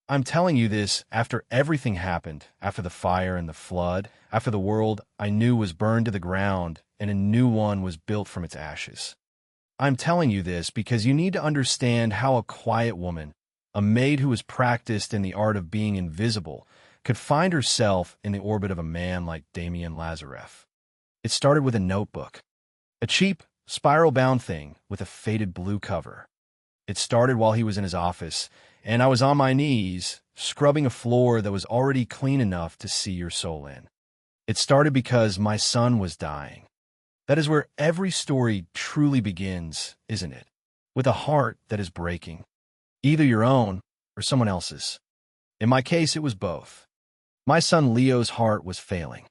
I'm telling you this after everything happened, after the fire and the flood, after the world I knew was burned to the ground and a new one was built from its ashes. I'm telling you this because you need to understand how a quiet woman, a maid who was practiced in the art of being invisible, could find herself in the orbit of a man like Damien Lazareff. It started with a notebook, a cheap, spiral-bound thing with a faded blue cover. It started while he was in his office, and I was on my knees, scrubbing a floor that was already clean enough to see your soul in. It started because my son was dying. That is where every story truly begins, isn't it? With a heart that is breaking. Either your own or someone else's. In my case, it was both. My son Leo's heart was failing.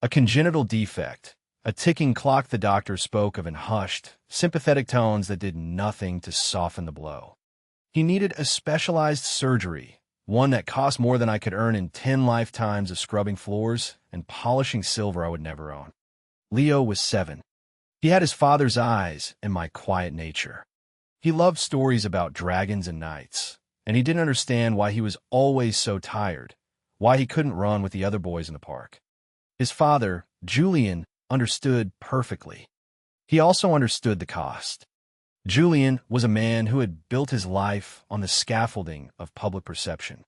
A congenital defect, a ticking clock the doctor spoke of in hushed, sympathetic tones that did nothing to soften the blow. He needed a specialized surgery, one that cost more than I could earn in 10 lifetimes of scrubbing floors and polishing silver I would never own. Leo was 7. He had his father's eyes and my quiet nature. He loved stories about dragons and knights, and he didn't understand why he was always so tired, why he couldn't run with the other boys in the park. His father, Julian, understood perfectly. He also understood the cost. Julian was a man who had built his life on the scaffolding of public perception.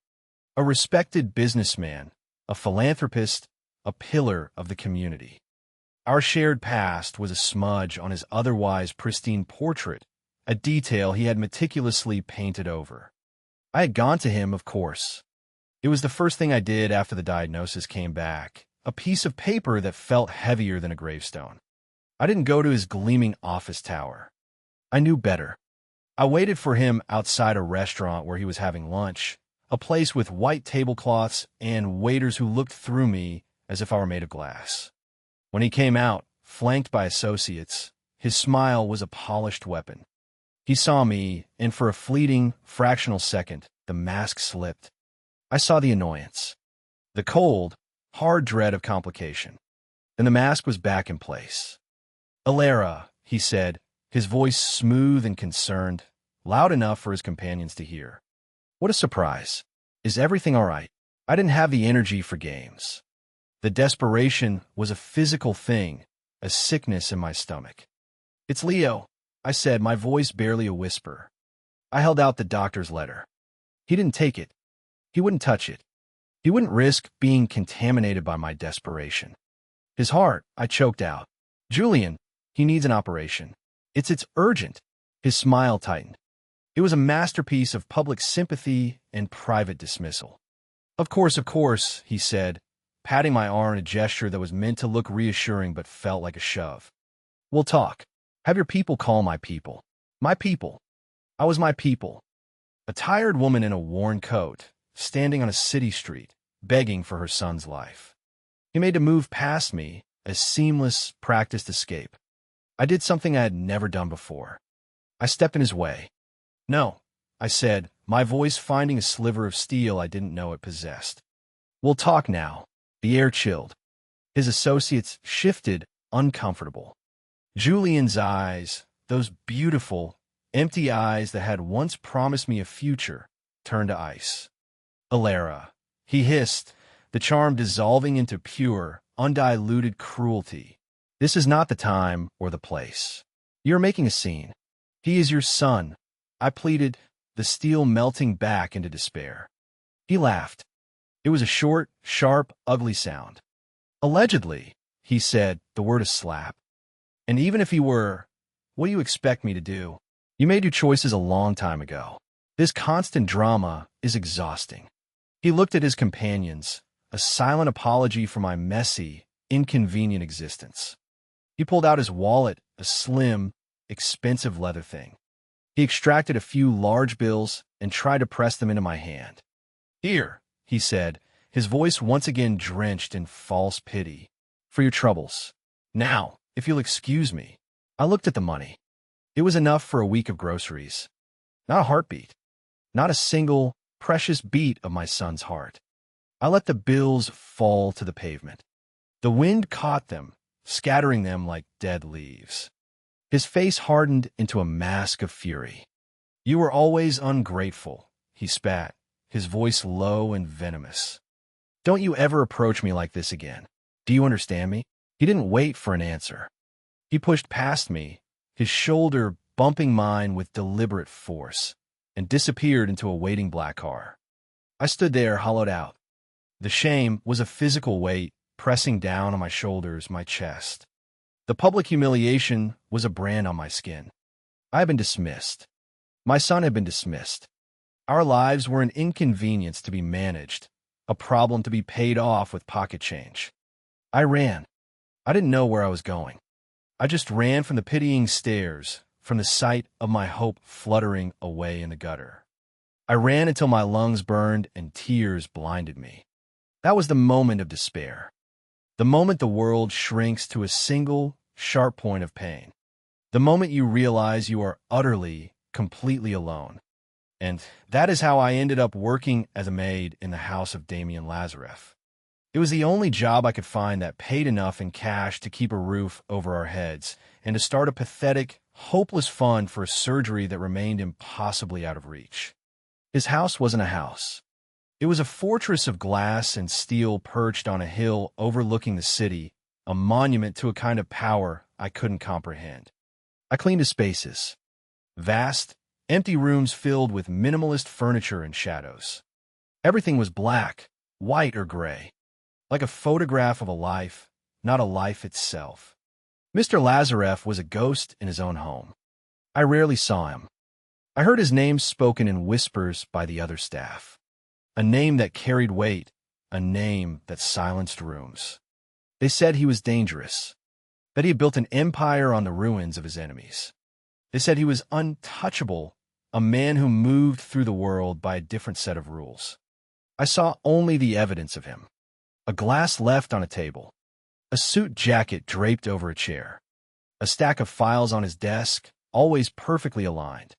A respected businessman, a philanthropist, a pillar of the community. Our shared past was a smudge on his otherwise pristine portrait, a detail he had meticulously painted over. I had gone to him, of course. It was the first thing I did after the diagnosis came back, a piece of paper that felt heavier than a gravestone. I didn't go to his gleaming office tower. I knew better. I waited for him outside a restaurant where he was having lunch, a place with white tablecloths and waiters who looked through me as if I were made of glass. When he came out, flanked by associates, his smile was a polished weapon. He saw me, and for a fleeting, fractional second, the mask slipped. I saw the annoyance, the cold, hard dread of complication. Then the mask was back in place. "Alara," he said, his voice smooth and concerned, loud enough for his companions to hear. "What a surprise. Is everything all right?" I didn't have the energy for games. The desperation was a physical thing, a sickness in my stomach. "It's Leo," I said, my voice barely a whisper. I held out the doctor's letter. He didn't take it. He wouldn't touch it. He wouldn't risk being contaminated by my desperation. "His heart," I choked out. "Julian, he needs an operation. It's urgent." His smile tightened. It was a masterpiece of public sympathy and private dismissal. Of course, he said, patting my arm in a gesture that was meant to look reassuring but felt like a shove. "We'll talk. Have your people call my people." My people. I was my people. A tired woman in a worn coat, standing on a city street, begging for her son's life. He made a move past me, a seamless, practiced escape. I did something I had never done before. I stepped in his way. "No," I said, my voice finding a sliver of steel I didn't know it possessed. "We'll talk now." The air chilled. His associates shifted, uncomfortable. Julian's eyes, those beautiful, empty eyes that had once promised me a future, turned to ice. "Alara," he hissed, the charm dissolving into pure, undiluted cruelty. "This is not the time or the place. You're making a scene. He is your son," I pleaded, the steel melting back into despair. He laughed. It was a short, sharp, ugly sound. "Allegedly," he said, the word a slap. "And even if he were, what do you expect me to do? You made your choices a long time ago. This constant drama is exhausting." He looked at his companions, a silent apology for my messy, inconvenient existence. He pulled out his wallet, a slim, expensive leather thing. He extracted a few large bills and tried to press them into my hand. "Here," he said, his voice once again drenched in false pity, "for your troubles. Now, if you'll excuse me." I looked at the money. It was enough for a week of groceries. Not a heartbeat. Not a single, precious beat of my son's heart. I let the bills fall to the pavement. The wind caught them, scattering them like dead leaves. His face hardened into a mask of fury. "You were always ungrateful," he spat, his voice low and venomous. "Don't you ever approach me like this again. Do you understand me?" He didn't wait for an answer. He pushed past me, his shoulder bumping mine with deliberate force, and disappeared into a waiting black car. I stood there, hollowed out. The shame was a physical weight pressing down on my shoulders, my chest. The public humiliation was a brand on my skin. I had been dismissed. My son had been dismissed. Our lives were an inconvenience to be managed, a problem to be paid off with pocket change. I ran. I didn't know where I was going. I just ran from the pitying stares, from the sight of my hope fluttering away in the gutter. I ran until my lungs burned and tears blinded me. That was the moment of despair. The moment the world shrinks to a single, sharp point of pain. The moment you realize you are utterly, completely alone. And that is how I ended up working as a maid in the house of Damien Lazareff. It was the only job I could find that paid enough in cash to keep a roof over our heads and to start a pathetic, hopeless fund for a surgery that remained impossibly out of reach. His house wasn't a house. It was a fortress of glass and steel perched on a hill overlooking the city, a monument to a kind of power I couldn't comprehend. I cleaned his spaces. Vast, empty rooms filled with minimalist furniture and shadows. Everything was black, white, or gray, like a photograph of a life, not a life itself. Mr. Lazareff was a ghost in his own home. I rarely saw him. I heard his name spoken in whispers by the other staff. A name that carried weight, a name that silenced rooms. They said he was dangerous, that he had built an empire on the ruins of his enemies. They said he was untouchable, a man who moved through the world by a different set of rules. I saw only the evidence of him. A glass left on a table, a suit jacket draped over a chair, a stack of files on his desk, always perfectly aligned.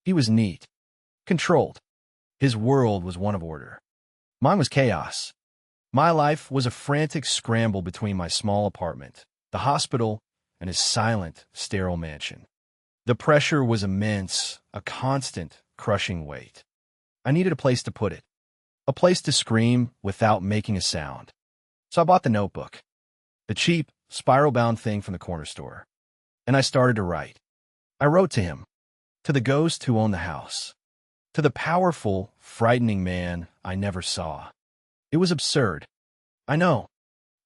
He was neat, controlled. His world was one of order. Mine was chaos. My life was a frantic scramble between my small apartment, the hospital, and his silent, sterile mansion. The pressure was immense, a constant, crushing weight. I needed a place to put it, a place to scream without making a sound. So I bought the notebook, the cheap, spiral-bound thing from the corner store, and I started to write. I wrote to him, to the ghost who owned the house, to the powerful, frightening man I never saw. It was absurd, I know,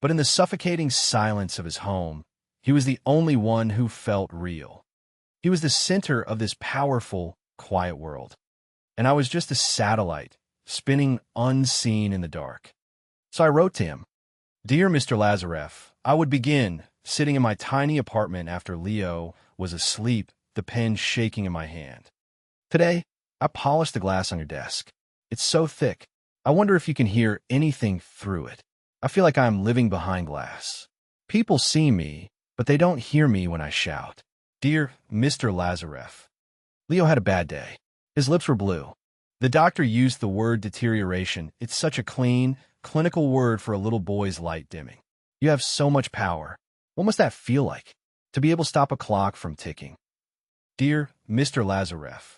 but in the suffocating silence of his home, he was the only one who felt real. He was the center of this powerful, quiet world, and I was just a satellite, spinning unseen in the dark. So I wrote to him, "Dear Mr. Lazareff, I would begin, sitting in my tiny apartment after Leo was asleep, the pen shaking in my hand. Today, I polished the glass on your desk. It's so thick. I wonder if you can hear anything through it. I feel like I'm living behind glass. People see me, but they don't hear me when I shout. Dear Mr. Lazareff." Leo had a bad day. His lips were blue. The doctor used the word deterioration. It's such a clean, clinical word for a little boy's light dimming. You have so much power. What must that feel like? To be able to stop a clock from ticking. Dear Mr. Lazareff.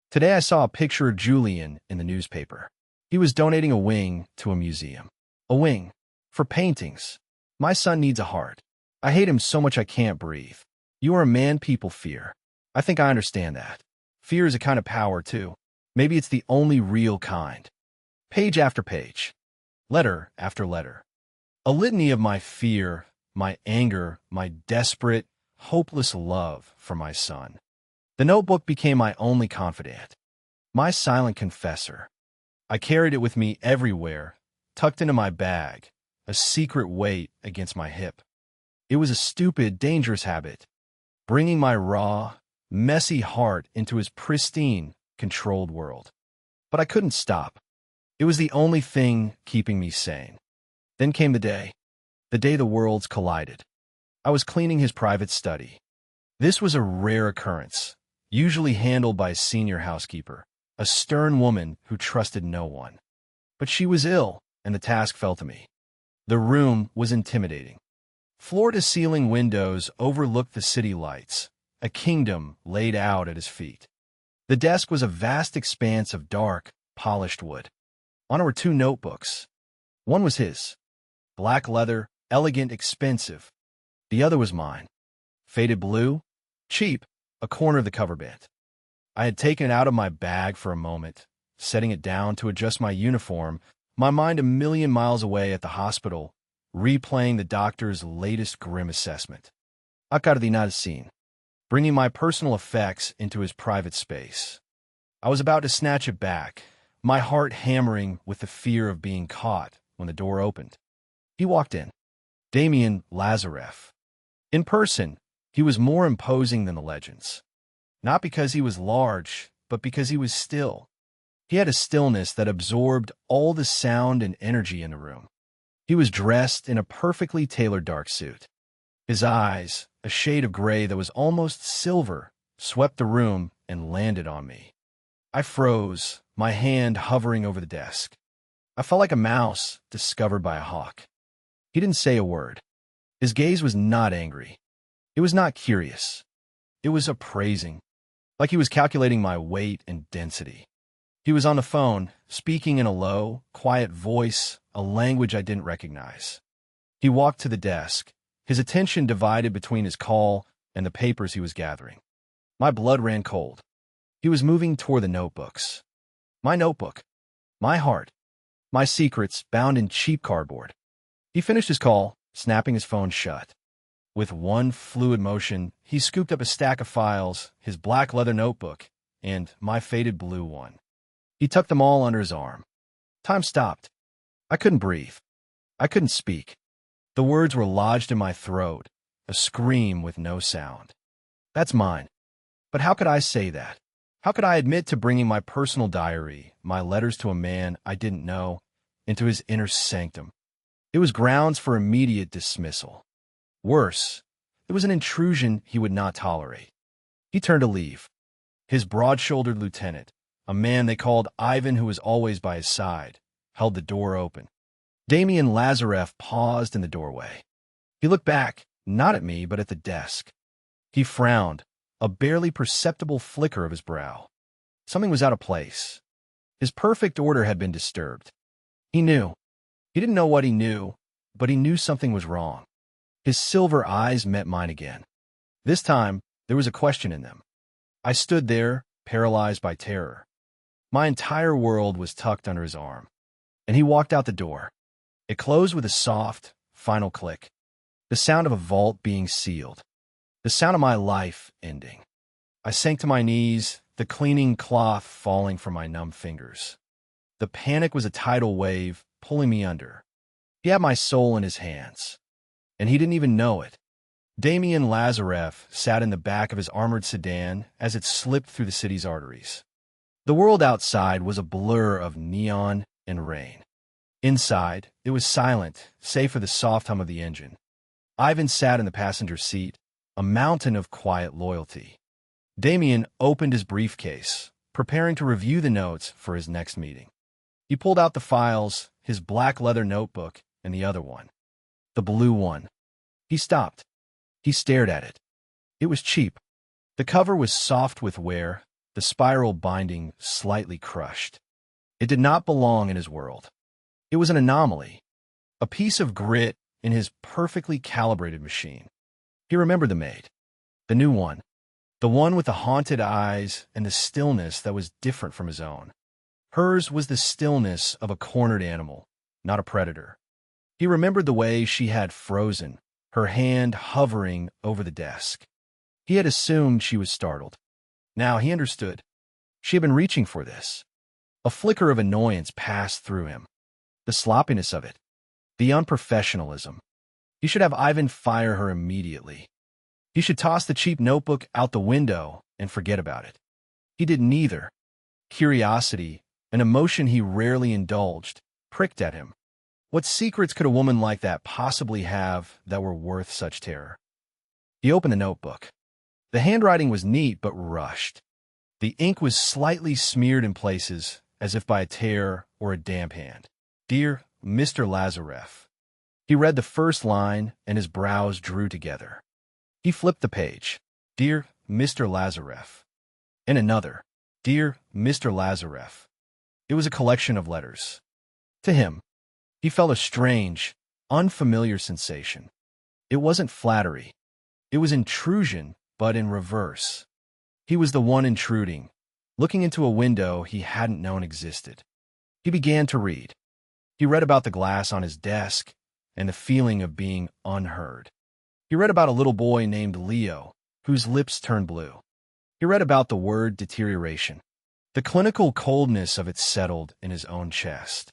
Today I saw a picture of Julian in the newspaper. He was donating a wing to a museum. A wing. For paintings. My son needs a heart. I hate him so much I can't breathe. You are a man people fear. I think I understand that. Fear is a kind of power, too. Maybe it's the only real kind. Page after page. Letter after letter. A litany of my fear, my anger, my desperate, hopeless love for my son. The notebook became my only confidant, my silent confessor. I carried it with me everywhere, tucked into my bag, a secret weight against my hip. It was a stupid, dangerous habit, bringing my raw, messy heart into his pristine, controlled world. But I couldn't stop. It was the only thing keeping me sane. Then came the day the worlds collided. I was cleaning his private study. This was a rare occurrence, usually handled by a senior housekeeper, a stern woman who trusted no one. But she was ill, and the task fell to me. The room was intimidating. Floor-to-ceiling windows overlooked the city lights, a kingdom laid out at his feet. The desk was a vast expanse of dark, polished wood. On it were two notebooks. One was his, black leather, elegant, expensive. The other was mine, faded blue, cheap, a corner of the cover band. I had taken it out of my bag for a moment, setting it down to adjust my uniform, my mind a million miles away at the hospital, replaying the doctor's latest grim assessment. I got to the United Scene, bringing my personal effects into his private space. I was about to snatch it back, my heart hammering with the fear of being caught, when the door opened. He walked in. Damien Lazareff. In person, he was more imposing than the legends. Not because he was large, but because he was still. He had a stillness that absorbed all the sound and energy in the room. He was dressed in a perfectly tailored dark suit. His eyes, a shade of gray that was almost silver, swept the room and landed on me. I froze, my hand hovering over the desk. I felt like a mouse discovered by a hawk. He didn't say a word. His gaze was not angry. It was not curious. It was appraising, like he was calculating my weight and density. He was on the phone, speaking in a low, quiet voice, a language I didn't recognize. He walked to the desk, his attention divided between his call and the papers he was gathering. My blood ran cold. He was moving toward the notebooks. My notebook. My heart. My secrets bound in cheap cardboard. He finished his call, snapping his phone shut. With one fluid motion, he scooped up a stack of files, his black leather notebook, and my faded blue one. He tucked them all under his arm. Time stopped. I couldn't breathe. I couldn't speak. The words were lodged in my throat, a scream with no sound. That's mine. But how could I say that? How could I admit to bringing my personal diary, my letters to a man I didn't know, into his inner sanctum? It was grounds for immediate dismissal. Worse, it was an intrusion he would not tolerate. He turned to leave. His broad-shouldered lieutenant, a man they called Ivan who was always by his side, held the door open. Damien Lazareff paused in the doorway. He looked back, not at me, but at the desk. He frowned, a barely perceptible flicker of his brow. Something was out of place. His perfect order had been disturbed. He knew. He didn't know what he knew, but he knew something was wrong. His silver eyes met mine again. This time, there was a question in them. I stood there, paralyzed by terror. My entire world was tucked under his arm, and he walked out the door. It closed with a soft, final click. The sound of a vault being sealed. The sound of my life ending. I sank to my knees, the cleaning cloth falling from my numb fingers. The panic was a tidal wave, pulling me under. He had my soul in his hands, and he didn't even know it. Damien Lazareff sat in the back of his armored sedan as it slipped through the city's arteries. The world outside was a blur of neon and rain. Inside, it was silent, save for the soft hum of the engine. Ivan sat in the passenger seat, a mountain of quiet loyalty. Damien opened his briefcase, preparing to review the notes for his next meeting. He pulled out the files, his black leather notebook, and the other one. The blue one. He stopped. He stared at it. It was cheap. The cover was soft with wear, the spiral binding slightly crushed. It did not belong in his world. It was an anomaly, a piece of grit in his perfectly calibrated machine. He remembered the Maid, the new one, the one with the haunted eyes and the stillness that was different from his own. Hers was the stillness of a cornered animal, not a predator. He remembered the way she had frozen, her hand hovering over the desk. He had assumed she was startled. Now he understood. She had been reaching for this. A flicker of annoyance passed through him. The sloppiness of it. The unprofessionalism. He should have Ivan fire her immediately. He should toss the cheap notebook out the window and forget about it. He did neither. Curiosity, an emotion he rarely indulged, pricked at him. What secrets could a woman like that possibly have that were worth such terror? He opened the notebook. The handwriting was neat but rushed. The ink was slightly smeared in places, as if by a tear or a damp hand. Dear Mr. Lazareff. He read the first line, and his brows drew together. He flipped the page. Dear Mr. Lazareff. And another. Dear Mr. Lazareff. It was a collection of letters. To him, he felt a strange, unfamiliar sensation. It wasn't flattery. It was intrusion, but in reverse. He was the one intruding, looking into a window he hadn't known existed. He began to read. He read about the glass on his desk and the feeling of being unheard. He read about a little boy named Leo, whose lips turned blue. He read about the word deterioration. The clinical coldness of it settled in his own chest.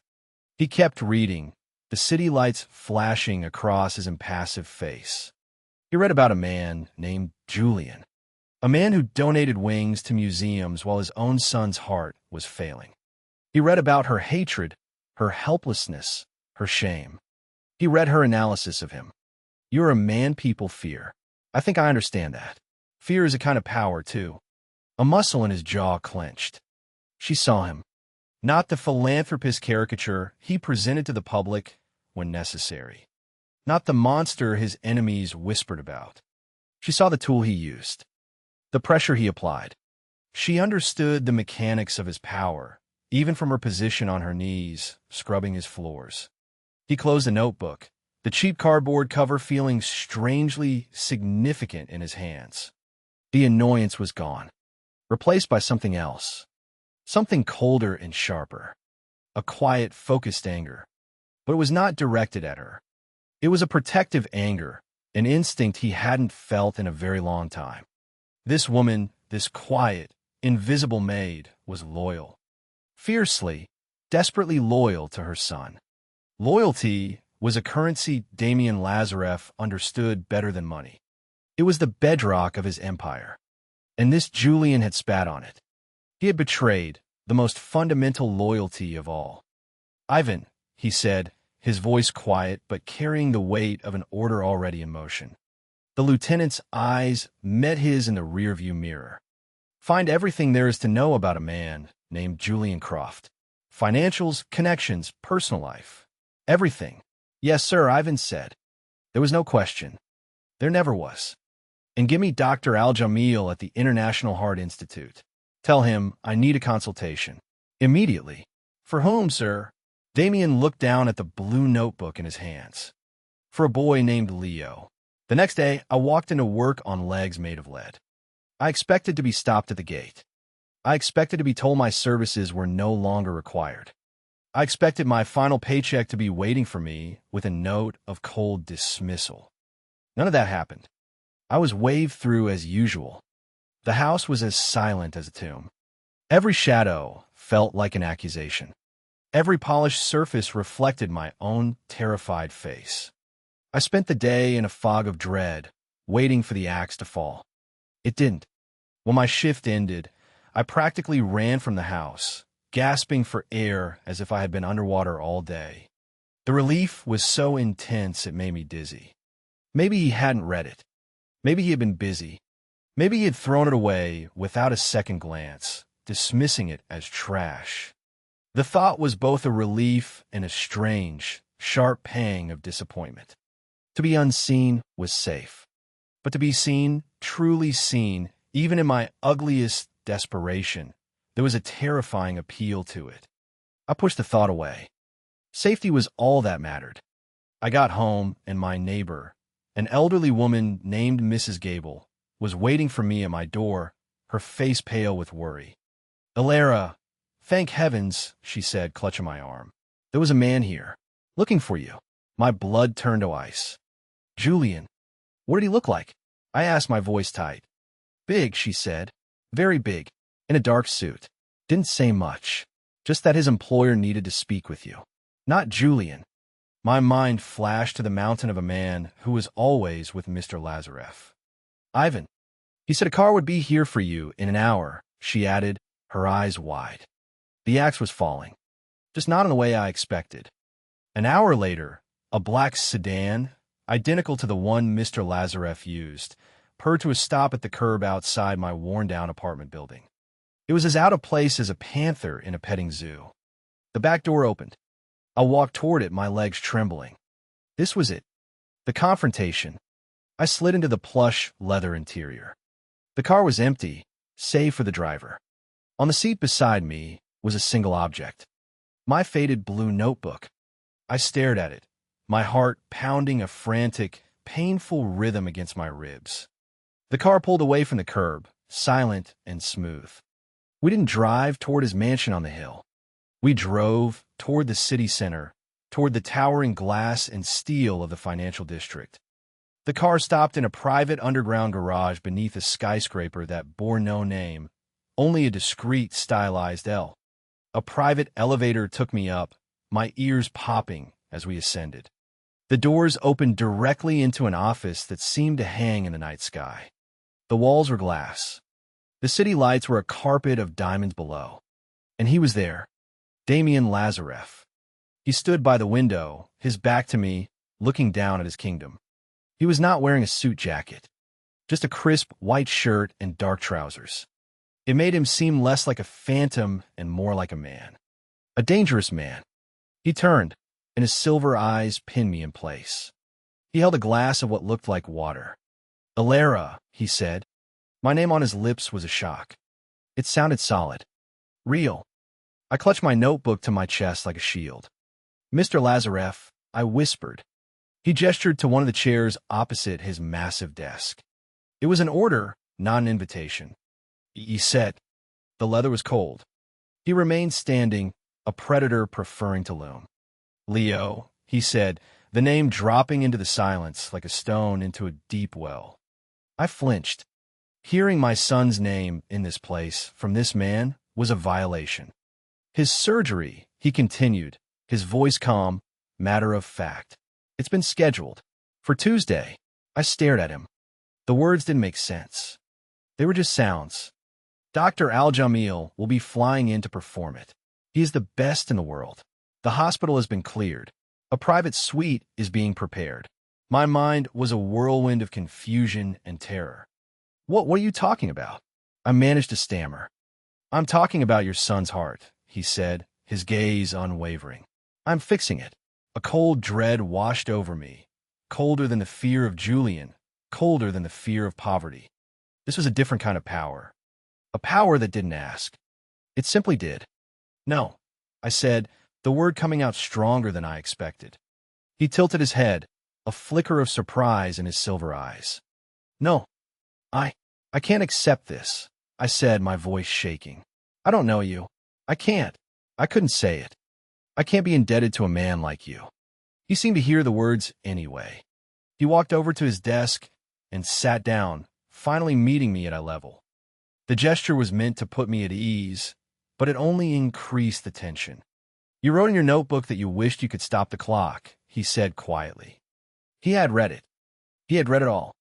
He kept reading, the city lights flashing across his impassive face. He read about a man named Julian, a man who donated wings to museums while his own son's heart was failing. He read about her hatred, her helplessness, her shame. He read her analysis of him. "You're a man people fear. I think I understand that. Fear is a kind of power, too." A muscle in his jaw clenched. She saw him. Not the philanthropist caricature he presented to the public when necessary. Not the monster his enemies whispered about. She saw the tool he used, the pressure he applied. She understood the mechanics of his power, even from her position on her knees, scrubbing his floors. He closed the notebook, the cheap cardboard cover feeling strangely significant in his hands. The annoyance was gone, replaced by something else, something colder and sharper, a quiet, focused anger. But it was not directed at her. It was a protective anger, an instinct he hadn't felt in a very long time. This woman, this quiet, invisible maid, was loyal. Fiercely, desperately loyal to her son. Loyalty was a currency Damien Lazareff understood better than money. It was the bedrock of his empire. And this Julian had spat on it. He had betrayed the most fundamental loyalty of all. "Ivan," he said, his voice quiet but carrying the weight of an order already in motion. The lieutenant's eyes met his in the rearview mirror. "Find everything there is to know about a man named Julian Croft. Financials, connections, personal life. Everything." "Yes, sir," Ivan said. There was no question. There never was. "And give me Dr. Al-Jamil at the International Heart Institute. Tell him I need a consultation. Immediately." "For whom, sir?" Damien looked down at the blue notebook in his hands. "For a boy named Leo." The next day, I walked into work on legs made of lead. I expected to be stopped at the gate. I expected to be told my services were no longer required. I expected my final paycheck to be waiting for me with a note of cold dismissal. None of that happened. I was waved through as usual. The house was as silent as a tomb. Every shadow felt like an accusation. Every polished surface reflected my own terrified face. I spent the day in a fog of dread, waiting for the axe to fall. It didn't. When my shift ended, I practically ran from the house, gasping for air as if I had been underwater all day. The relief was so intense it made me dizzy. Maybe he hadn't read it. Maybe he had been busy. Maybe he had thrown it away without a second glance, dismissing it as trash. The thought was both a relief and a strange, sharp pang of disappointment. To be unseen was safe. But to be seen, truly seen, even in my ugliest desperation, there was a terrifying appeal to it. I pushed the thought away. Safety was all that mattered. I got home, and my neighbor, an elderly woman named Mrs. Gable, was waiting for me at my door, her face pale with worry. "Alara, thank heavens," she said, clutching my arm. "There was a man here, looking for you." My blood turned to ice. "Julian, what did he look like?" I asked, my voice tight. "Big," she said. "Very big, in a dark suit. Didn't say much, just that his employer needed to speak with you." Not Julian. My mind flashed to the mountain of a man who was always with Mr. Lazareff. "Ivan. He said a car would be here for you in an hour," she added, her eyes wide. The axe was falling, just not in the way I expected. An hour later, a black sedan, identical to the one Mr. Lazareff used, purred to a stop at the curb outside my worn-down apartment building. It was as out of place as a panther in a petting zoo. The back door opened. I walked toward it, my legs trembling. This was it. The confrontation. I slid into the plush leather interior. The car was empty, save for the driver. On the seat beside me, was a single object. My faded blue notebook. I stared at it, my heart pounding a frantic, painful rhythm against my ribs. The car pulled away from the curb, silent and smooth. We didn't drive toward his mansion on the hill. We drove toward the city center, toward the towering glass and steel of the financial district. The car stopped in a private underground garage beneath a skyscraper that bore no name, only a discreet, stylized L. A private elevator took me up, my ears popping as we ascended. The doors opened directly into an office that seemed to hang in the night sky. The walls were glass. The city lights were a carpet of diamonds below. And he was there, Damien Lazareff. He stood by the window, his back to me, looking down at his kingdom. He was not wearing a suit jacket, just a crisp white shirt and dark trousers. It made him seem less like a phantom and more like a man. A dangerous man. He turned, and his silver eyes pinned me in place. He held a glass of what looked like water. "Alara," he said. My name on his lips was a shock. It sounded solid. Real. I clutched my notebook to my chest like a shield. "Mr. Lazareff," I whispered. He gestured to one of the chairs opposite his massive desk. It was an order, not an invitation. He said. The leather was cold. He remained standing, a predator preferring to loom. "Leo," he said, the name dropping into the silence like a stone into a deep well. I flinched. Hearing my son's name in this place from this man was a violation. "His surgery," he continued, his voice calm, matter of fact. "It's been scheduled for Tuesday." I stared at him. The words didn't make sense. They were just sounds. Dr. Al-Jamil will be flying in to perform it. He is the best in the world. The hospital has been cleared. A private suite is being prepared. My mind was a whirlwind of confusion and terror. What are you talking about?" I managed to stammer. "I'm talking about your son's heart," he said, his gaze unwavering. "I'm fixing it." A cold dread washed over me, colder than the fear of Julian, colder than the fear of poverty. This was a different kind of power. A power that didn't ask. It simply did. "No," I said, the word coming out stronger than I expected. He tilted his head, a flicker of surprise in his silver eyes. "No, I can't accept this," I said, my voice shaking. "I don't know you. I can't. I couldn't say it. I can't be indebted to a man like you." He seemed to hear the words anyway. He walked over to his desk and sat down, finally meeting me at eye level. The gesture was meant to put me at ease, but it only increased the tension. "You wrote in your notebook that you wished you could stop the clock," he said quietly. He had read it. He had read it all.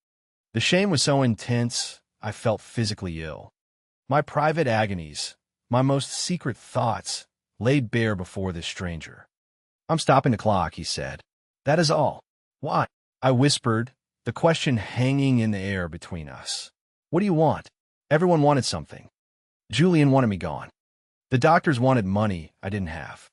The shame was so intense, I felt physically ill. My private agonies, my most secret thoughts, laid bare before this stranger. "I'm stopping the clock," he said. "That is all." "Why?" I whispered, the question hanging in the air between us. "What do you want?" Everyone wanted something. Julian wanted me gone. The doctors wanted money I didn't have.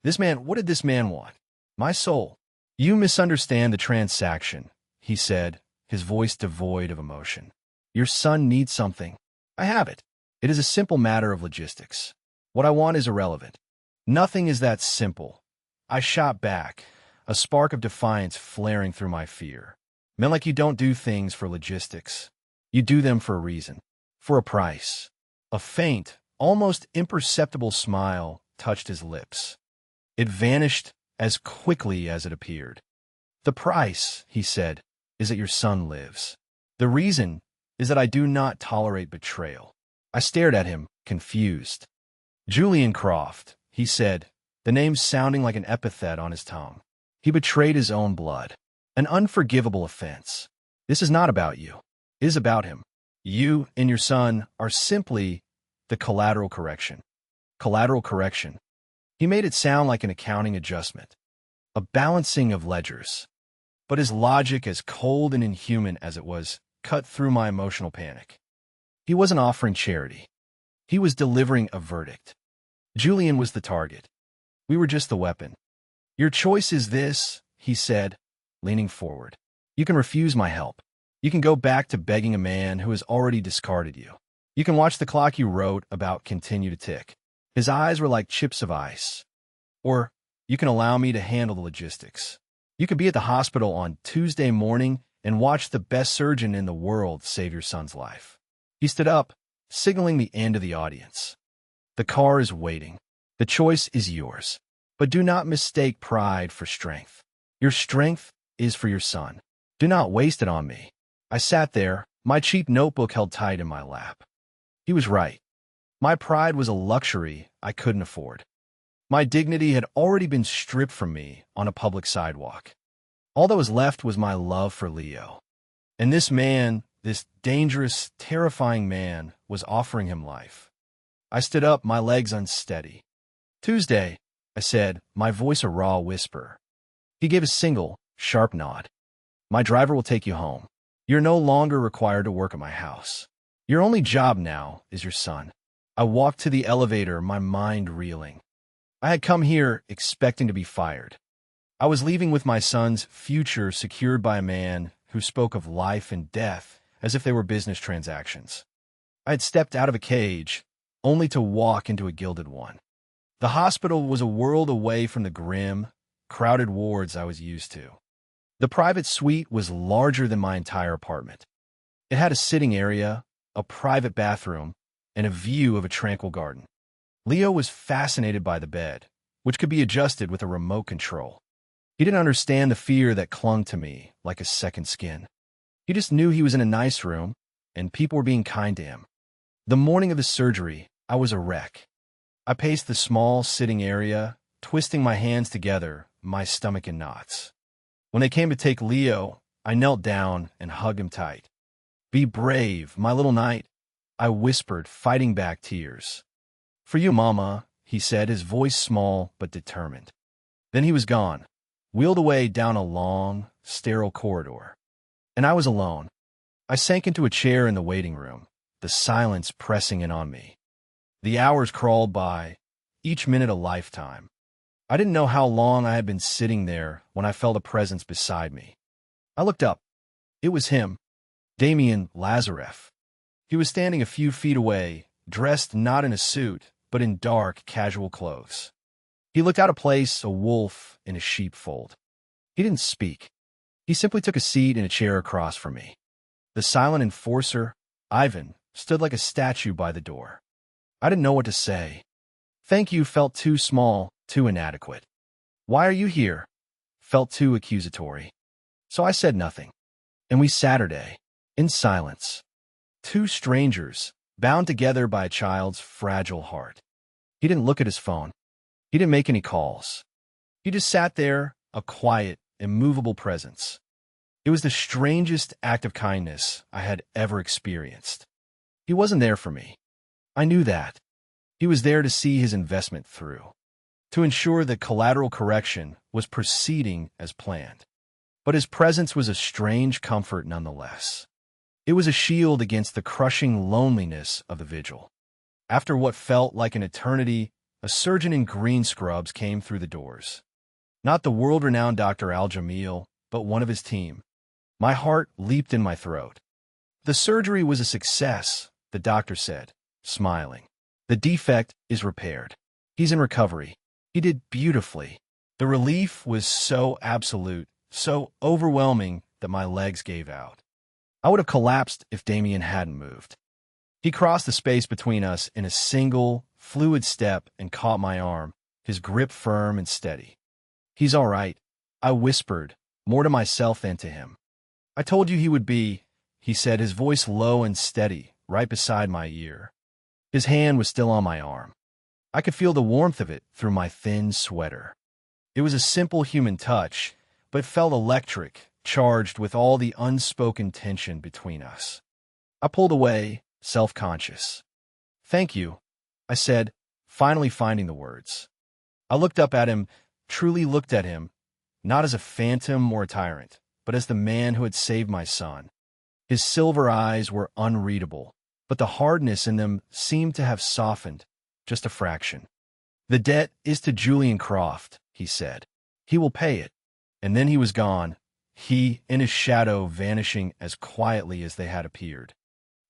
What did this man want? My soul. "You misunderstand the transaction," he said, his voice devoid of emotion. "Your son needs something. I have it. It is a simple matter of logistics. What I want is irrelevant." "Nothing is that simple," I shot back, a spark of defiance flaring through my fear. "Men like you don't do things for logistics. You do them for a reason, for a price." A faint, almost imperceptible smile touched his lips. It vanished as quickly as it appeared. "The price," he said, "is that your son lives. The reason is that I do not tolerate betrayal." I stared at him, confused. "Julian Croft," he said, the name sounding like an epithet on his tongue. "He betrayed his own blood. An unforgivable offense. This is not about you. It is about him. You and your son are simply the collateral correction." Collateral correction. He made it sound like an accounting adjustment, a balancing of ledgers. But his logic, as cold and inhuman as it was, cut through my emotional panic. He wasn't offering charity. He was delivering a verdict. Julian was the target. We were just the weapon. "Your choice is this," he said, leaning forward. "You can refuse my help. You can go back to begging a man who has already discarded you. You can watch the clock you wrote about continue to tick. His eyes were like chips of ice. Or, you can allow me to handle the logistics. You could be at the hospital on Tuesday morning and watch the best surgeon in the world save your son's life. He stood up, signaling the end of the audience. The car is waiting. The choice is yours. But do not mistake pride for strength. Your strength is for your son. Do not waste it on me. I sat there, my cheap notebook held tight in my lap. He was right. My pride was a luxury I couldn't afford. My dignity had already been stripped from me on a public sidewalk. All that was left was my love for Leo. And this man, this dangerous, terrifying man, was offering him life. I stood up, my legs unsteady. "Tuesday," I said, my voice a raw whisper. He gave a single, sharp nod. "My driver will take you home. You're no longer required to work at my house. Your only job now is your son." I walked to the elevator, my mind reeling. I had come here expecting to be fired. I was leaving with my son's future secured by a man who spoke of life and death as if they were business transactions. I had stepped out of a cage, only to walk into a gilded one. The hospital was a world away from the grim, crowded wards I was used to. The private suite was larger than my entire apartment. It had a sitting area, a private bathroom, and a view of a tranquil garden. Leo was fascinated by the bed, which could be adjusted with a remote control. He didn't understand the fear that clung to me like a second skin. He just knew he was in a nice room, and people were being kind to him. The morning of the surgery, I was a wreck. I paced the small sitting area, twisting my hands together, my stomach in knots. When they came to take Leo, I knelt down and hugged him tight. "Be brave, my little knight," I whispered, fighting back tears. "For you, Mama," he said, his voice small but determined. Then he was gone, wheeled away down a long, sterile corridor. And I was alone. I sank into a chair in the waiting room, the silence pressing in on me. The hours crawled by, each minute a lifetime. I didn't know how long I had been sitting there when I felt a presence beside me. I looked up. It was him, Damien Lazareff. He was standing a few feet away, dressed not in a suit, but in dark, casual clothes. He looked out of place, a wolf in a sheepfold. He didn't speak. He simply took a seat in a chair across from me. The silent enforcer, Ivan, stood like a statue by the door. I didn't know what to say. "Thank you" felt too small, too inadequate. "Why are you here?" felt too accusatory. So I said nothing. And we Saturday, in silence. Two strangers, bound together by a child's fragile heart. He didn't look at his phone. He didn't make any calls. He just sat there, a quiet, immovable presence. It was the strangest act of kindness I had ever experienced. He wasn't there for me. I knew that. He was there to see his investment through, to ensure that collateral correction was proceeding as planned. But his presence was a strange comfort nonetheless. It was a shield against the crushing loneliness of the vigil. After what felt like an eternity, a surgeon in green scrubs came through the doors. Not the world-renowned Dr. Al-Jamil, but one of his team. My heart leaped in my throat. "The surgery was a success," the doctor said, smiling. "The defect is repaired. He's in recovery. He did beautifully." The relief was so absolute, so overwhelming that my legs gave out. I would have collapsed if Damien hadn't moved. He crossed the space between us in a single, fluid step and caught my arm, his grip firm and steady. "He's all right," I whispered, more to myself than to him. "I told you he would be," he said, his voice low and steady, right beside my ear. His hand was still on my arm. I could feel the warmth of it through my thin sweater. It was a simple human touch, but felt electric, charged with all the unspoken tension between us. I pulled away, self-conscious. "Thank you," I said, finally finding the words. I looked up at him, truly looked at him, not as a phantom or a tyrant, but as the man who had saved my son. His silver eyes were unreadable, but the hardness in them seemed to have softened, just a fraction. "The debt is to Julian Croft," he said. "He will pay it." And then he was gone, he and his shadow vanishing as quietly as they had appeared.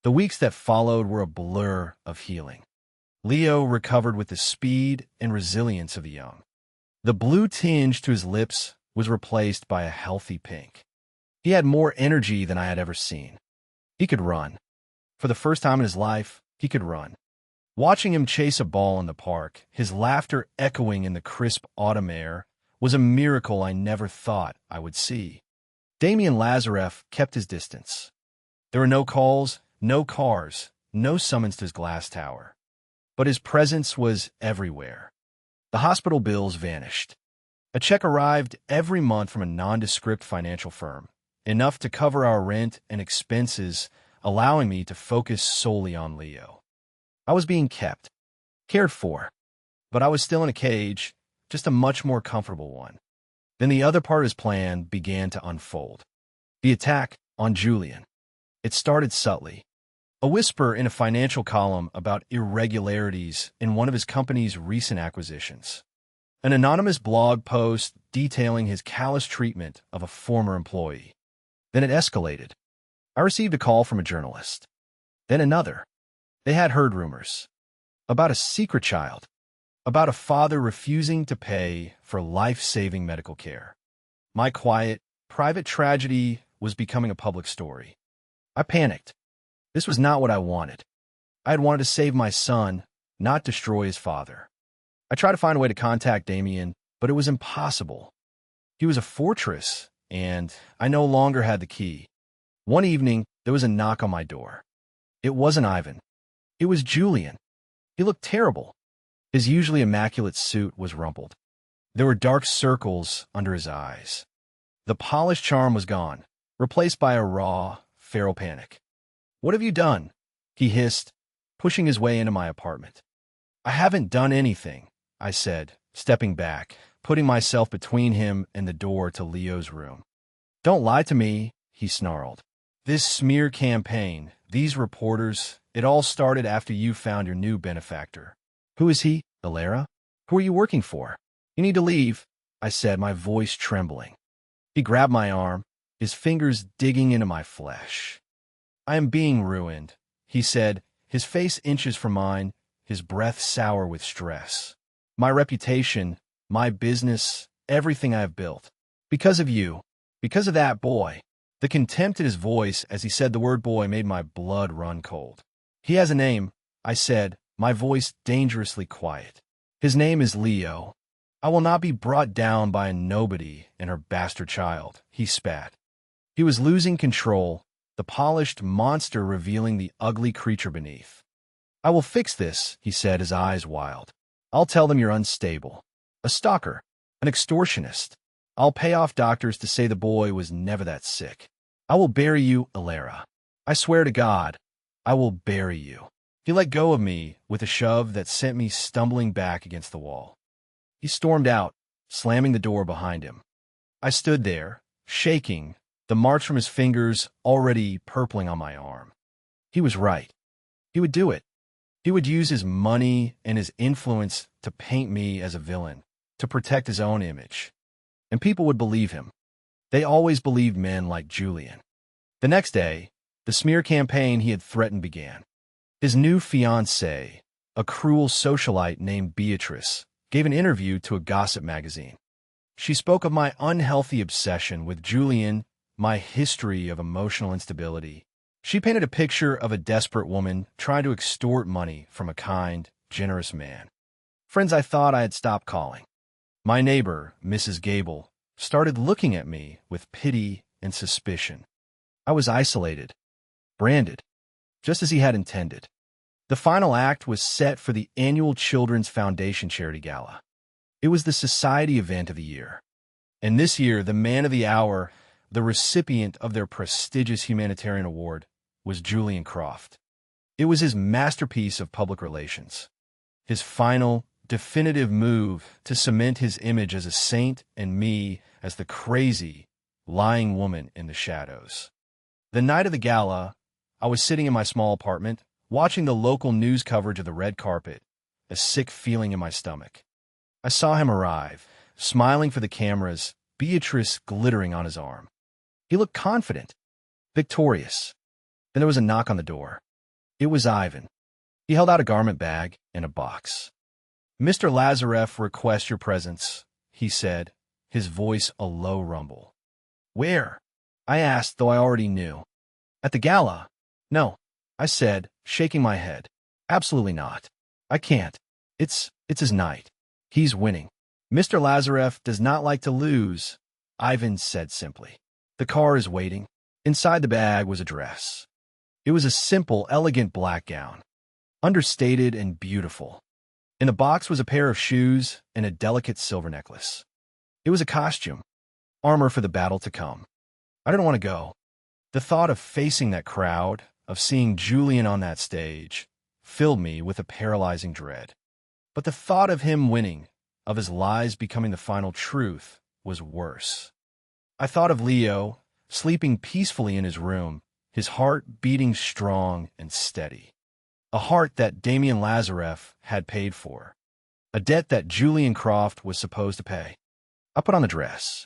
The weeks that followed were a blur of healing. Leo recovered with the speed and resilience of the young. The blue tinge to his lips was replaced by a healthy pink. He had more energy than I had ever seen. He could run. For the first time in his life, he could run. Watching him chase a ball in the park, his laughter echoing in the crisp autumn air, was a miracle I never thought I would see. Damien Lazareff kept his distance. There were no calls, no cars, no summons to his glass tower. But his presence was everywhere. The hospital bills vanished. A check arrived every month from a nondescript financial firm, enough to cover our rent and expenses, allowing me to focus solely on Leo. I was being kept, cared for, but I was still in a cage, just a much more comfortable one. Then the other part of his plan began to unfold. The attack on Julian. It started subtly. A whisper in a financial column about irregularities in one of his company's recent acquisitions. An anonymous blog post detailing his callous treatment of a former employee. Then it escalated. I received a call from a journalist. Then another. They had heard rumors. About a secret child. About a father refusing to pay for life-saving medical care. My quiet, private tragedy was becoming a public story. I panicked. This was not what I wanted. I had wanted to save my son, not destroy his father. I tried to find a way to contact Damien, but it was impossible. He was a fortress, and I no longer had the key. One evening, there was a knock on my door. It wasn't Ivan. It was Julian. He looked terrible. His usually immaculate suit was rumpled. There were dark circles under his eyes. The polished charm was gone, replaced by a raw, feral panic. "What have you done?" he hissed, pushing his way into my apartment. "I haven't done anything," I said, stepping back, putting myself between him and the door to Leo's room. "Don't lie to me," he snarled. "This smear campaign, these reporters, it all started after you found your new benefactor. Who is he, Ilera? Who are you working for?" "You need to leave," I said, my voice trembling. He grabbed my arm, his fingers digging into my flesh. "I am being ruined," he said, his face inches from mine, his breath sour with stress. "My reputation, my business, everything I have built. Because of you. Because of that boy." The contempt in his voice as he said the word boy made my blood run cold. "He has a name," I said, my voice dangerously quiet. "His name is Leo. I will not be brought down by a nobody and her bastard child," he spat. He was losing control, the polished monster revealing the ugly creature beneath. "I will fix this," he said, his eyes wild. "I'll tell them you're unstable. A stalker. An extortionist. I'll pay off doctors to say the boy was never that sick. I will bury you, Ilera. I swear to God, I will bury you." He let go of me with a shove that sent me stumbling back against the wall. He stormed out, slamming the door behind him. I stood there, shaking, the marks from his fingers already purpling on my arm. He was right. He would do it. He would use his money and his influence to paint me as a villain, to protect his own image. And people would believe him. They always believed men like Julian. The next day, the smear campaign he had threatened began. His new fiancée, a cruel socialite named Beatrice, gave an interview to a gossip magazine. She spoke of my unhealthy obsession with Julian, my history of emotional instability. She painted a picture of a desperate woman trying to extort money from a kind, generous man. Friends I thought I had stopped calling. My neighbor, Mrs. Gable, started looking at me with pity and suspicion. I was isolated, branded, just as he had intended. The final act was set for the annual Children's Foundation Charity Gala. It was the society event of the year. And this year, the man of the hour, the recipient of their prestigious humanitarian award, was Julian Croft. It was his masterpiece of public relations. His final, definitive move to cement his image as a saint and me as the crazy, lying woman in the shadows. The night of the gala, I was sitting in my small apartment, watching the local news coverage of the red carpet, a sick feeling in my stomach. I saw him arrive, smiling for the cameras, Beatrice glittering on his arm. He looked confident, victorious. Then there was a knock on the door. It was Ivan. He held out a garment bag and a box. "Mr. Lazareff requests your presence," he said, his voice a low rumble. "Where?" I asked, though I already knew. "At the gala." "No," I said, shaking my head. "Absolutely not. I can't. It's his night. He's winning." "Mr. Lazareff does not like to lose," Ivan said simply. "The car is waiting." Inside the bag was a dress. It was a simple, elegant black gown, understated and beautiful. In the box was a pair of shoes and a delicate silver necklace. It was a costume, armor for the battle to come. I didn't want to go. The thought of facing that crowd, of seeing Julian on that stage, filled me with a paralyzing dread. But the thought of him winning, of his lies becoming the final truth, was worse. I thought of Leo, sleeping peacefully in his room, his heart beating strong and steady. A heart that Damien Lazareff had paid for. A debt that Julian Croft was supposed to pay. I put on the dress.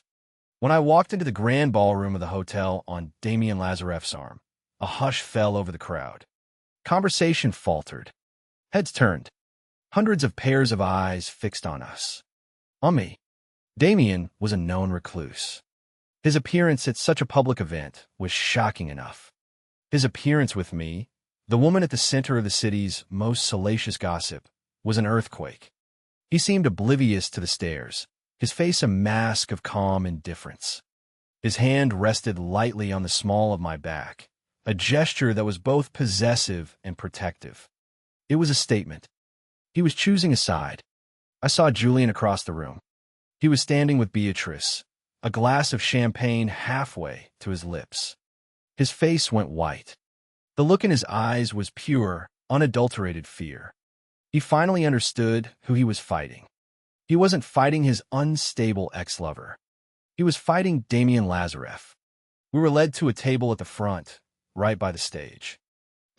When I walked into the grand ballroom of the hotel on Damien Lazareff's arm, a hush fell over the crowd. Conversation faltered. Heads turned. Hundreds of pairs of eyes fixed on us. On me. Damien was a known recluse. His appearance at such a public event was shocking enough. His appearance with me, the woman at the center of the city's most salacious gossip, was an earthquake. He seemed oblivious to the stares, his face a mask of calm indifference. His hand rested lightly on the small of my back, a gesture that was both possessive and protective. It was a statement. He was choosing a side. I saw Julian across the room. He was standing with Beatrice, a glass of champagne halfway to his lips. His face went white. The look in his eyes was pure, unadulterated fear. He finally understood who he was fighting. He wasn't fighting his unstable ex-lover. He was fighting Damien Lazareff. We were led to a table at the front, right by the stage.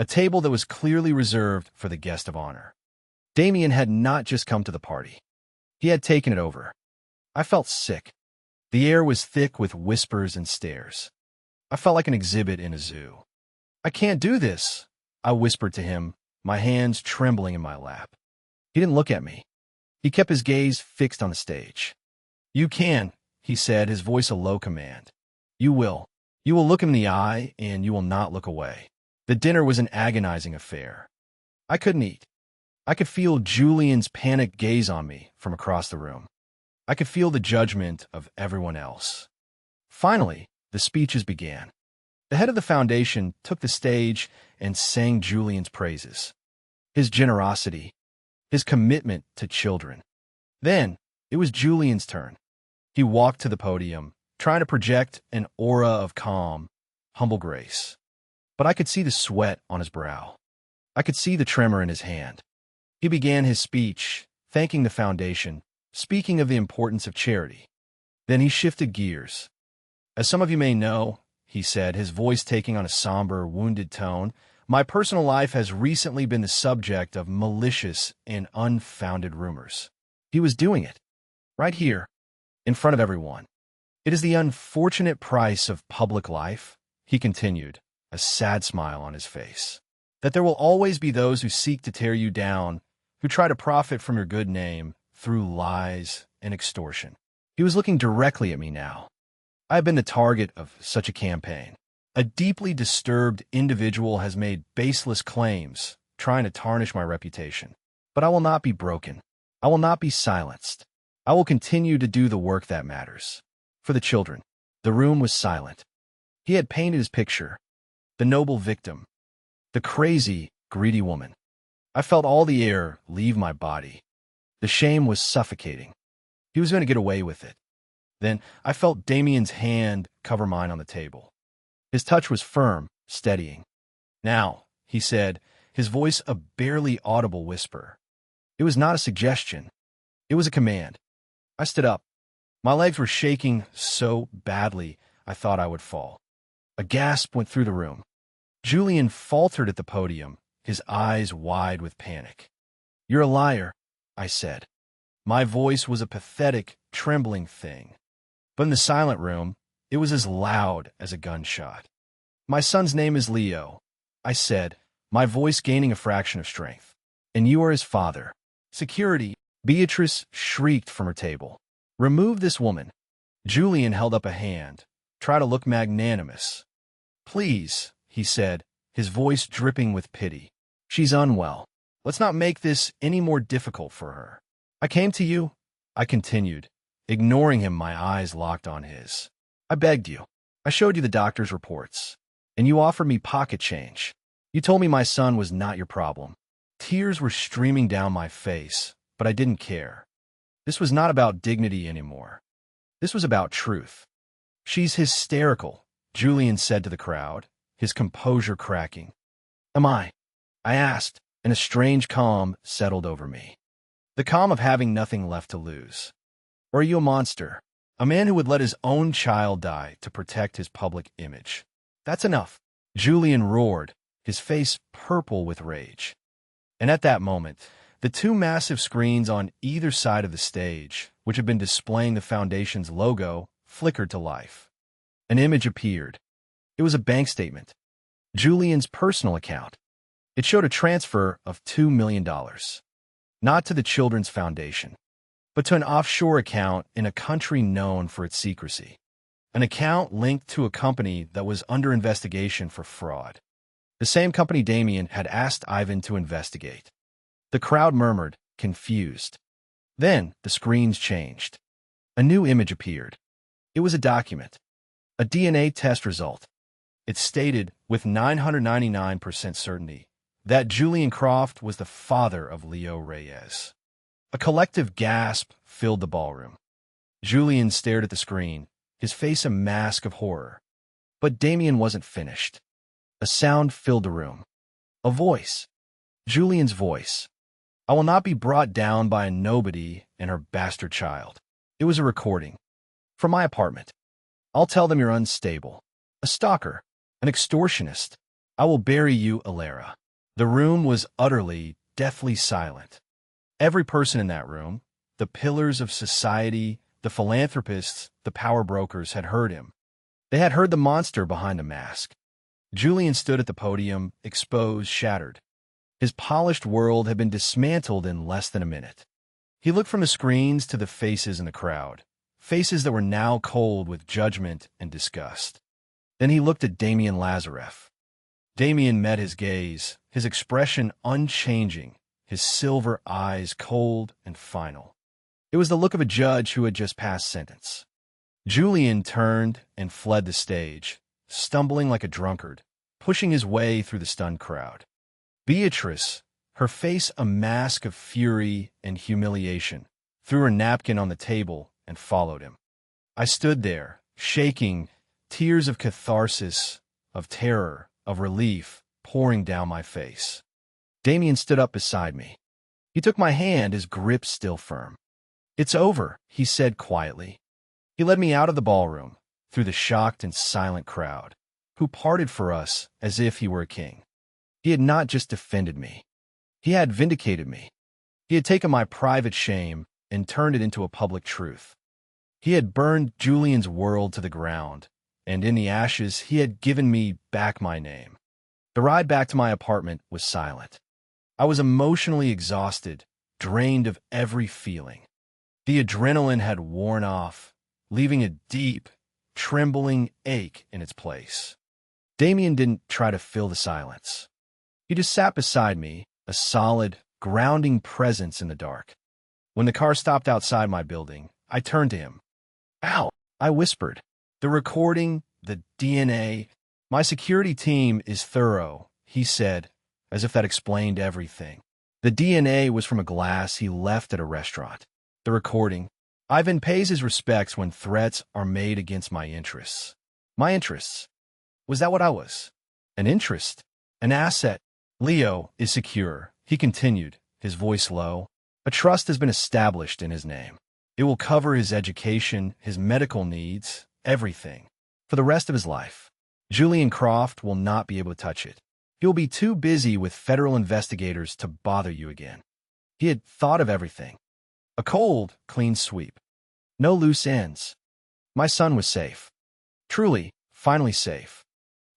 A table that was clearly reserved for the guest of honor. Damien had not just come to the party. He had taken it over. I felt sick. The air was thick with whispers and stares. I felt like an exhibit in a zoo. "I can't do this," I whispered to him, my hands trembling in my lap. He didn't look at me. He kept his gaze fixed on the stage. "You can," he said, his voice a low command. "You will. You will look him in the eye, and you will not look away." The dinner was an agonizing affair. I couldn't eat. I could feel Julian's panicked gaze on me from across the room. I could feel the judgment of everyone else. Finally, the speeches began. The head of the foundation took the stage and sang Julian's praises. His generosity, his commitment to children. Then, it was Julian's turn. He walked to the podium, trying to project an aura of calm, humble grace. But I could see the sweat on his brow. I could see the tremor in his hand. He began his speech, thanking the foundation, speaking of the importance of charity. Then he shifted gears. "As some of you may know," he said, his voice taking on a somber, wounded tone, "my personal life has recently been the subject of malicious and unfounded rumors." He was doing it, right here, in front of everyone. "It is the unfortunate price of public life," he continued, a sad smile on his face, "that there will always be those who seek to tear you down, who try to profit from your good name through lies and extortion." He was looking directly at me now. I have been the target of such a campaign. A deeply disturbed individual has made baseless claims, trying to tarnish my reputation. But I will not be broken. I will not be silenced. I will continue to do the work that matters. For the children. The room was silent. He had painted his picture. The noble victim. The crazy, greedy woman. I felt all the air leave my body. The shame was suffocating. He was going to get away with it. Then I felt Damien's hand cover mine on the table. His touch was firm, steadying. "Now," he said, his voice a barely audible whisper. It was not a suggestion. It was a command. I stood up. My legs were shaking so badly I thought I would fall. A gasp went through the room. Julian faltered at the podium, his eyes wide with panic. "You're a liar," I said. My voice was a pathetic, trembling thing. But in the silent room, it was as loud as a gunshot. "My son's name is Leo," I said, my voice gaining a fraction of strength. and you are his father. Security. Beatrice shrieked from her table. Remove this woman. Julian held up a hand. Try to look magnanimous. Please, he said, his voice dripping with pity. She's unwell. Let's not make this any more difficult for her. I came to you, I continued, ignoring him, my eyes locked on his. I begged you. I showed you the doctor's reports, and you offered me pocket change. You told me my son was not your problem. Tears were streaming down my face, but I didn't care. This was not about dignity anymore. This was about truth. She's hysterical, Julian said to the crowd, his composure cracking. Am I? I asked, and a strange calm settled over me. The calm of having nothing left to lose. Or are you a monster? A man who would let his own child die to protect his public image. That's enough. Julian roared, his face purple with rage. And at that moment, the two massive screens on either side of the stage, which had been displaying the Foundation's logo, flickered to life. An image appeared. It was a bank statement. Julian's personal account. It showed a transfer of $2 million. Not to the Children's Foundation, but to an offshore account in a country known for its secrecy. An account linked to a company that was under investigation for fraud. The same company Damien had asked Ivan to investigate. The crowd murmured, confused. Then the screens changed. A new image appeared. It was a document. A DNA test result. It stated, with 999% certainty, that Julian Croft was the father of Leo Reyes. A collective gasp filled the ballroom. Julian stared at the screen, his face a mask of horror. But Damien wasn't finished. A sound filled the room. A voice. Julian's voice. I will not be brought down by a nobody and her bastard child. It was a recording. From my apartment. I'll tell them you're unstable. A stalker. An extortionist. I will bury you, Alara. The room was utterly, deathly silent. Every person in that room, the pillars of society, the philanthropists, the power brokers, had heard him. They had heard the monster behind the mask. Julian stood at the podium, exposed, shattered. His polished world had been dismantled in less than a minute. He looked from the screens to the faces in the crowd, faces that were now cold with judgment and disgust. Then he looked at Damien Lazareff. Damien met his gaze, his expression unchanging, his silver eyes cold and final. It was the look of a judge who had just passed sentence. Julian turned and fled the stage, stumbling like a drunkard, pushing his way through the stunned crowd. Beatrice, her face a mask of fury and humiliation, threw her napkin on the table and followed him. I stood there, shaking, tears of catharsis, of terror, of relief pouring down my face. Damien stood up beside me. He took my hand, his grip still firm. It's over, he said quietly. He led me out of the ballroom, through the shocked and silent crowd, who parted for us as if he were a king. He had not just defended me. He had vindicated me. He had taken my private shame and turned it into a public truth. He had burned Julian's world to the ground, and in the ashes he had given me back my name. The ride back to my apartment was silent. I was emotionally exhausted, drained of every feeling. The adrenaline had worn off, leaving a deep, trembling ache in its place. Damien didn't try to fill the silence. He just sat beside me, a solid, grounding presence in the dark. When the car stopped outside my building, I turned to him. Ow, I whispered. The recording, the DNA. My security team is thorough, he said, as if that explained everything. The DNA was from a glass he left at a restaurant. The recording. Ivan pays his respects when threats are made against my interests. My interests. Was that what I was? An interest? An asset? Leo is secure, he continued, his voice low. A trust has been established in his name. It will cover his education, his medical needs, everything. For the rest of his life. Julian Croft will not be able to touch it. He will be too busy with federal investigators to bother you again. He had thought of everything. A cold, clean sweep. No loose ends. My son was safe. Truly, finally safe.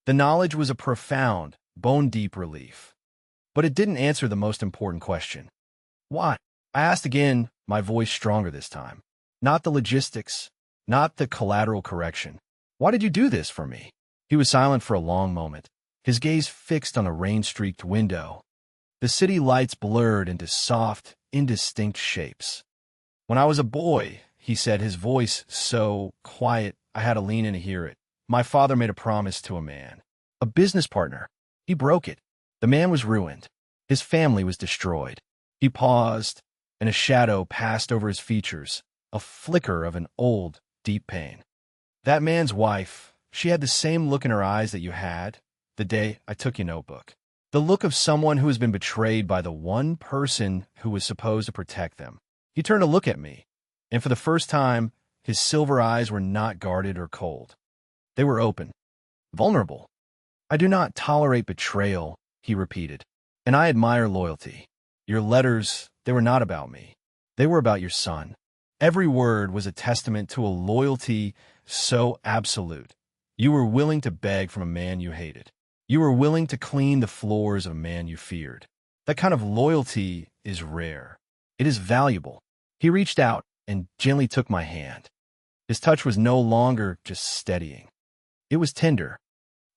The knowledge was a profound, bone-deep relief. But it didn't answer the most important question. Why? I asked again, my voice stronger this time. Not the logistics, not the collateral correction. Why did you do this for me? He was silent for a long moment, his gaze fixed on a rain-streaked window. The city lights blurred into soft, indistinct shapes. When I was a boy, he said, his voice so quiet I had to lean in to hear it. My father made a promise to a man, a business partner. He broke it. The man was ruined. His family was destroyed. He paused, and a shadow passed over his features, a flicker of an old, deep pain. That man's wife, she had the same look in her eyes that you had the day I took your notebook. The look of someone who has been betrayed by the one person who was supposed to protect them. He turned to look at me, and for the first time, his silver eyes were not guarded or cold. They were open, vulnerable. I do not tolerate betrayal, he repeated, and I admire loyalty. Your letters, they were not about me. They were about your son. Every word was a testament to a loyalty so absolute. You were willing to beg from a man you hated. You were willing to clean the floors of a man you feared. That kind of loyalty is rare. It is valuable. He reached out and gently took my hand. His touch was no longer just steadying. It was tender.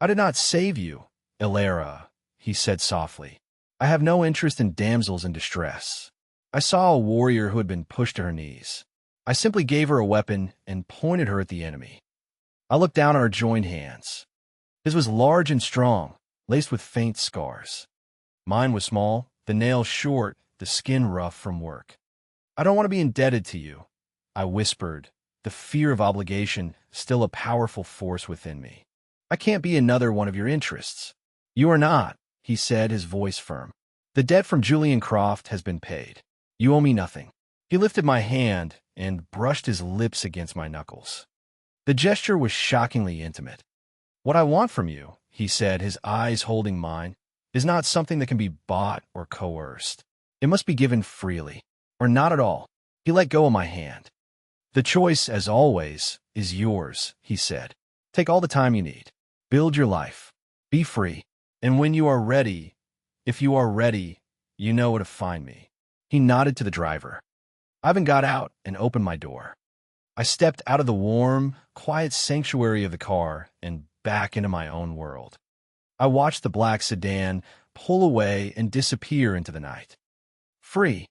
I did not save you, Ilera, he said softly. I have no interest in damsels in distress. I saw a warrior who had been pushed to her knees. I simply gave her a weapon and pointed her at the enemy. I looked down at our joined hands. His was large and strong, laced with faint scars. Mine was small, the nails short, the skin rough from work. I don't want to be indebted to you, I whispered, the fear of obligation still a powerful force within me. I can't be another one of your interests. You are not, he said, his voice firm. The debt from Julian Croft has been paid. You owe me nothing. He lifted my hand and brushed his lips against my knuckles. The gesture was shockingly intimate. What I want from you, he said, his eyes holding mine, is not something that can be bought or coerced. It must be given freely, or not at all. He let go of my hand. The choice, as always, is yours, he said. Take all the time you need. Build your life. Be free. And when you are ready, if you are ready, you know where to find me. He nodded to the driver. Ivan got out and opened my door. I stepped out of the warm, quiet sanctuary of the car and back into my own world. I watched the black sedan pull away and disappear into the night. Free.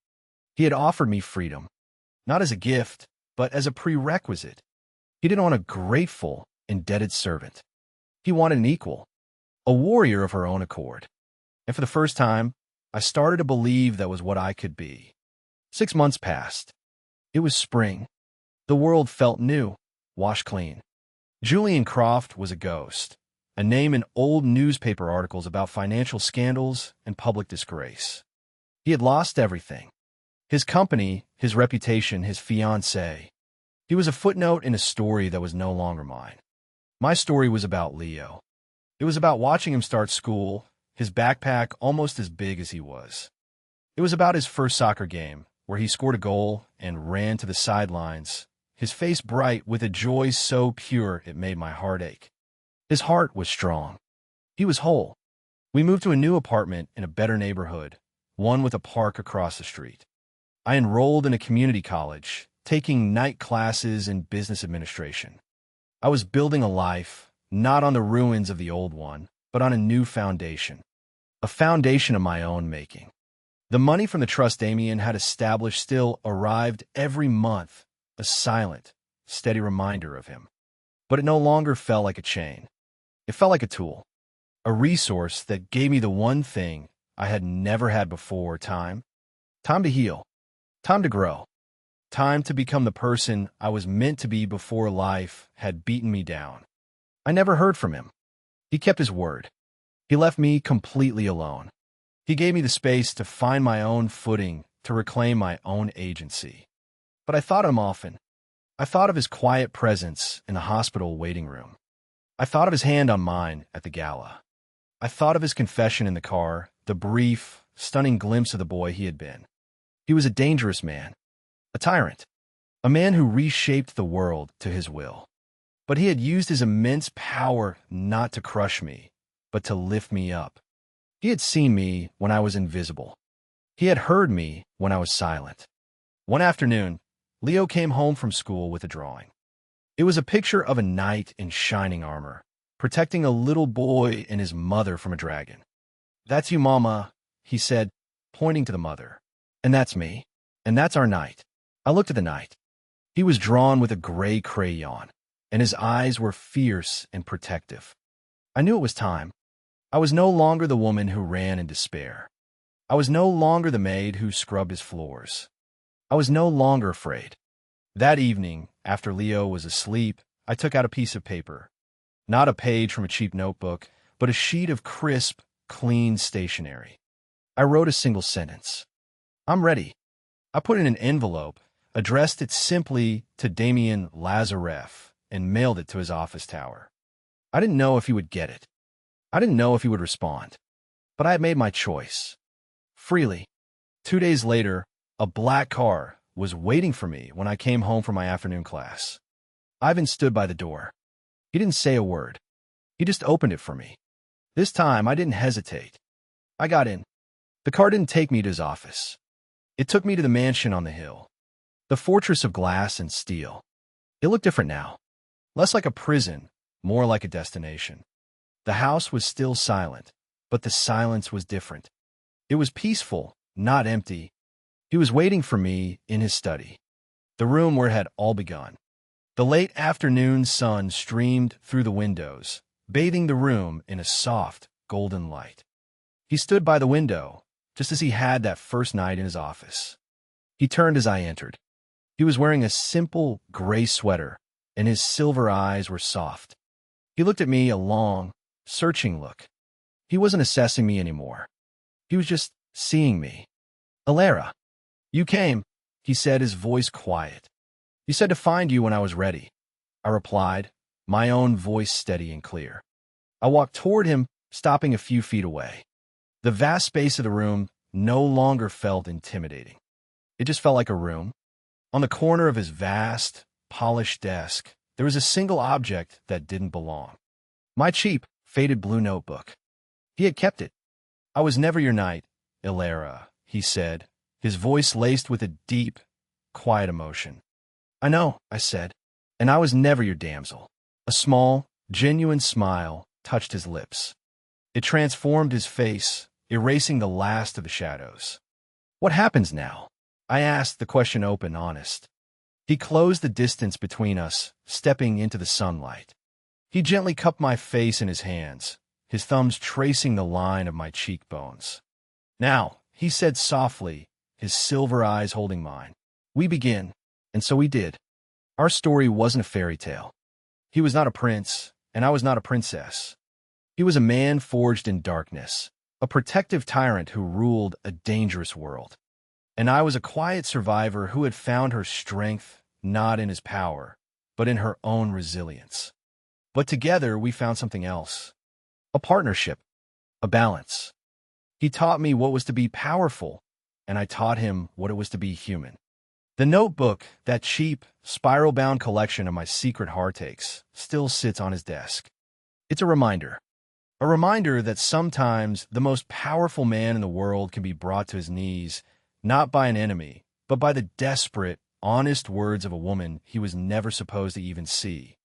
He had offered me freedom, not as a gift, but as a prerequisite. He didn't want a grateful, indebted servant. He wanted an equal, a warrior of her own accord. And for the first time, I started to believe that was what I could be. 6 months passed. It was spring. The world felt new, washed clean. Julian Croft was a ghost, a name in old newspaper articles about financial scandals and public disgrace. He had lost everything. His company, his reputation, his fiancée. He was a footnote in a story that was no longer mine. My story was about Leo. It was about watching him start school, his backpack almost as big as he was. It was about his first soccer game, where he scored a goal and ran to the sidelines, his face bright with a joy so pure it made my heart ache. His heart was strong. He was whole. We moved to a new apartment in a better neighborhood, one with a park across the street. I enrolled in a community college, taking night classes in business administration. I was building a life, not on the ruins of the old one, but on a new foundation. A foundation of my own making. The money from the trust Damien had established still arrived every month, a silent, steady reminder of him. But it no longer felt like a chain. It felt like a tool, a resource that gave me the one thing I had never had before: time. Time to heal. Time to grow. Time to become the person I was meant to be before life had beaten me down. I never heard from him. He kept his word. He left me completely alone. He gave me the space to find my own footing, to reclaim my own agency. But I thought of him often. I thought of his quiet presence in the hospital waiting room. I thought of his hand on mine at the gala. I thought of his confession in the car, the brief, stunning glimpse of the boy he had been. He was a dangerous man, a tyrant, a man who reshaped the world to his will. But he had used his immense power not to crush me, but to lift me up. He had seen me when I was invisible. He had heard me when I was silent. One afternoon, Leo came home from school with a drawing. It was a picture of a knight in shining armor, protecting a little boy and his mother from a dragon. "That's you, Mama," he said, pointing to the mother. "And that's me. And that's our knight." I looked at the knight. He was drawn with a gray crayon, and his eyes were fierce and protective. I knew it was time. I was no longer the woman who ran in despair. I was no longer the maid who scrubbed his floors. I was no longer afraid. That evening, after Leo was asleep, I took out a piece of paper. Not a page from a cheap notebook, but a sheet of crisp, clean stationery. I wrote a single sentence. "I'm ready." I put it in an envelope, addressed it simply to Damien Lazareff, and mailed it to his office tower. I didn't know if he would get it. I didn't know if he would respond. But I had made my choice. Freely. 2 days later, a black car was waiting for me when I came home from my afternoon class. Ivan stood by the door. He didn't say a word. He just opened it for me. This time, I didn't hesitate. I got in. The car didn't take me to his office. It took me to the mansion on the hill. The fortress of glass and steel. It looked different now. Less like a prison, more like a destination. The house was still silent, but the silence was different. It was peaceful, not empty. He was waiting for me in his study, the room where it had all begun. The late afternoon sun streamed through the windows, bathing the room in a soft, golden light. He stood by the window, just as he had that first night in his office. He turned as I entered. He was wearing a simple gray sweater, and his silver eyes were soft. He looked at me a long, searching look. He wasn't assessing me anymore. He was just seeing me. "Alara, you came," he said, his voice quiet. "You said to find you when I was ready." I replied, my own voice steady and clear. I walked toward him, stopping a few feet away. The vast space of the room no longer felt intimidating. It just felt like a room. On the corner of his vast, polished desk, there was a single object that didn't belong. My cheap, faded blue notebook. He had kept it. "I was never your knight, Ilara," he said, his voice laced with a deep, quiet emotion. "I know," I said, "and I was never your damsel." A small, genuine smile touched his lips. It transformed his face, erasing the last of the shadows. "What happens now?" I asked, the question open, honest. He closed the distance between us, stepping into the sunlight. He gently cupped my face in his hands, his thumbs tracing the line of my cheekbones. "Now," he said softly, his silver eyes holding mine, "we begin." And so we did. Our story wasn't a fairy tale. He was not a prince, and I was not a princess. He was a man forged in darkness, a protective tyrant who ruled a dangerous world. And I was a quiet survivor who had found her strength not in his power, but in her own resilience. But together we found something else. A partnership. A balance. He taught me what was to be powerful, and I taught him what it was to be human. The notebook, that cheap, spiral-bound collection of my secret heartaches, still sits on his desk. It's a reminder that sometimes the most powerful man in the world can be brought to his knees, not by an enemy, but by the desperate, honest words of a woman he was never supposed to even see.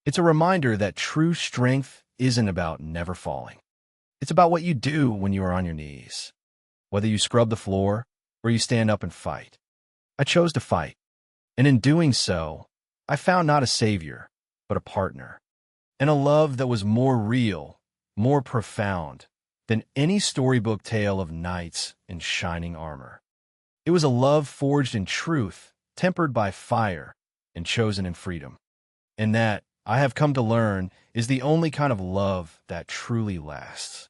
It's a reminder that true strength isn't about never falling. It's about what you do when you are on your knees. Whether you scrub the floor or you stand up and fight. I chose to fight, and in doing so, I found not a savior, but a partner, and a love that was more real, more profound than any storybook tale of knights in shining armor. It was a love forged in truth, tempered by fire, and chosen in freedom. And that, I have come to learn, is the only kind of love that truly lasts.